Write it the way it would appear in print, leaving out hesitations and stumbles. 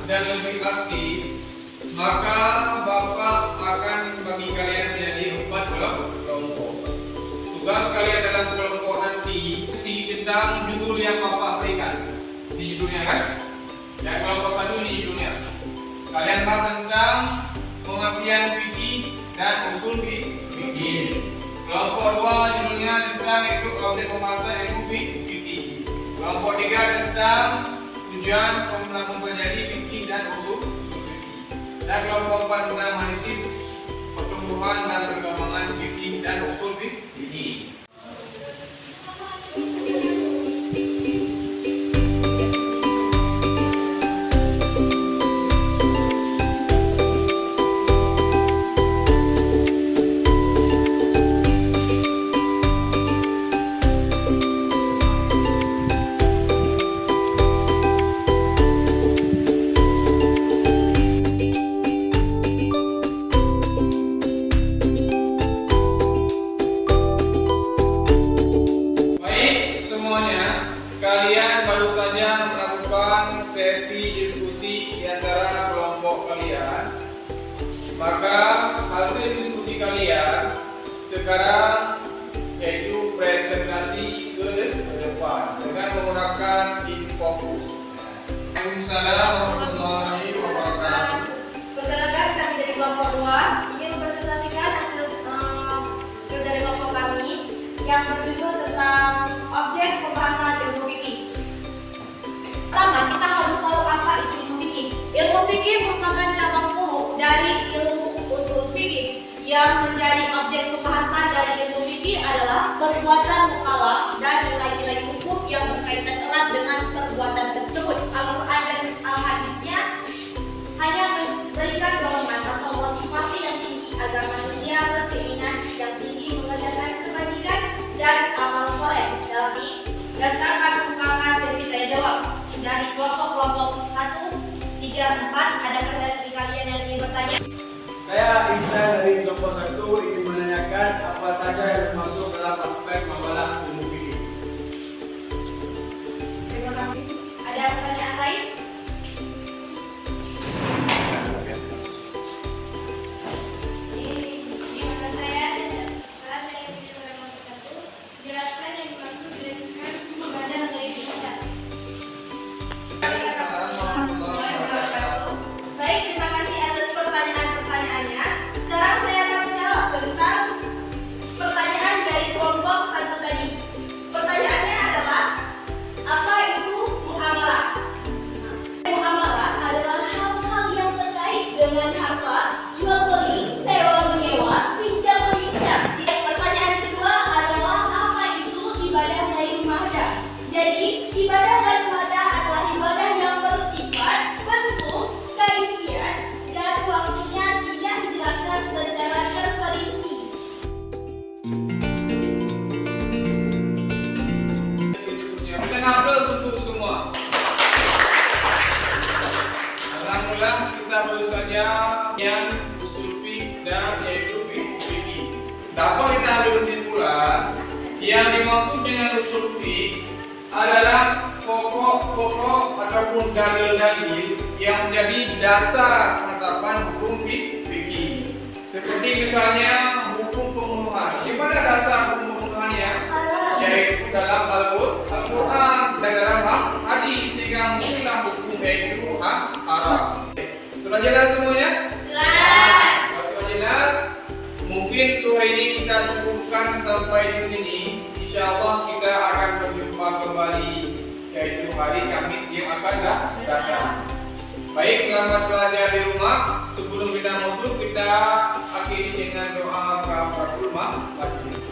dan lebih aktif, maka Bapak akan bagi kalian menjadi 4 kelompok. Tugas kalian dalam kelompok nanti tentang judul yang Bapak berikan. Di judulnya kan? Dan kelompok 1 di judulnya. Kalian bahas tentang pengertian fikih dan usul fikih. Kelompok 2 judulnya tentang itu objek pembahasan ilmu fikih. Kelompok 3 tentang tujuan mempelajari fikih dan usul fikih. Dan kelompok 4 tentang analisis pertumbuhan dan perkembangan fikih dan usul fikih. Kalian baru saja melakukan sesi diskusi di antara kelompok kalian. Maka hasil diskusi kalian sekarang yaitu presentasi ke depan dengan menggunakan infocus. Waalaikumsalam warahmatullahi wabarakatuh. Perkenalkan, kami dari kelompok 2 ingin mempresentasikan hasil kerja dari kelompok kami yang berjudul tentang objek pembahasan ilmu fikih. Pertama, kita harus tahu apa itu ilmu fikih. Ilmu fikih merupakan cabang furu dari ilmu usul fikih. Yang menjadi objek pembahasan dari ilmu fikih adalah perbuatan mukallaf dan nilai-nilai hukum yang berkaitan erat dengan perbuatan tersebut. Al-Quran dan Al-Hadisnya hanya memberikan dorongan atau motivasi yang tinggi agar manusia berkeinginan yang tinggi mengerjakan kebajikan dan amal soleh. Dalam ini, berdasarkan membukakan sesi tanya jawab dari kelompok 1, 3, 4. Adakah dari kalian yang ingin bertanya? Saya Ihsan dari kelompok 1 ingin menanyakan apa saja yang masuk dalam aspek mamalah ilmu fikih. Terima kasih. Ada pertanyaan lain? Baik, terima kasih atas pertanyaan-pertanyaannya. Sekarang saya akan menjawab tentang pertanyaan dari kelompok 1 tadi. Pertanyaannya adalah, apa itu muamalah? Muamalah adalah hal-hal yang terkait dengan harta, jual beli, sewa menyewa, pinjam meminjam. Pertanyaan kedua adalah, apa itu ibadah ghairi muahdath? Jadi, ibadah ghairi muahdath adalah ibadah yang bersifat bentuk, kaifiat, dan waktunya tidak dijelaskan secara terperinci. Mendengar untuk semua. Alhamdulillah kita baru saja yang usul fikih dan yaitu fikih. Dapat kita ambil kesimpulan yang dimaksud dengan usul fikih adalah pokok-pokok ataupun dalil-dalil yang menjadi dasar penetapan hukum fikih. Seperti misalnya hukum pembunuhan. Di mana dasar hukum pembunuhannya? Yaitu dalam Al-Quran dan dalam hadis, sehingga muncullah hukum yaitu haram. Sudah jelas semuanya? Jelas. Kalau sudah jelas, mungkin untuk hari ini kita cukupkan sampai di sini. Insya Allah kita akan berjumpa kembali yaitu hari Kamis yang akan datang. Baik, selamat belajar di rumah. Sebelum kita menutup, kita akhiri dengan doa kafaratul majlis.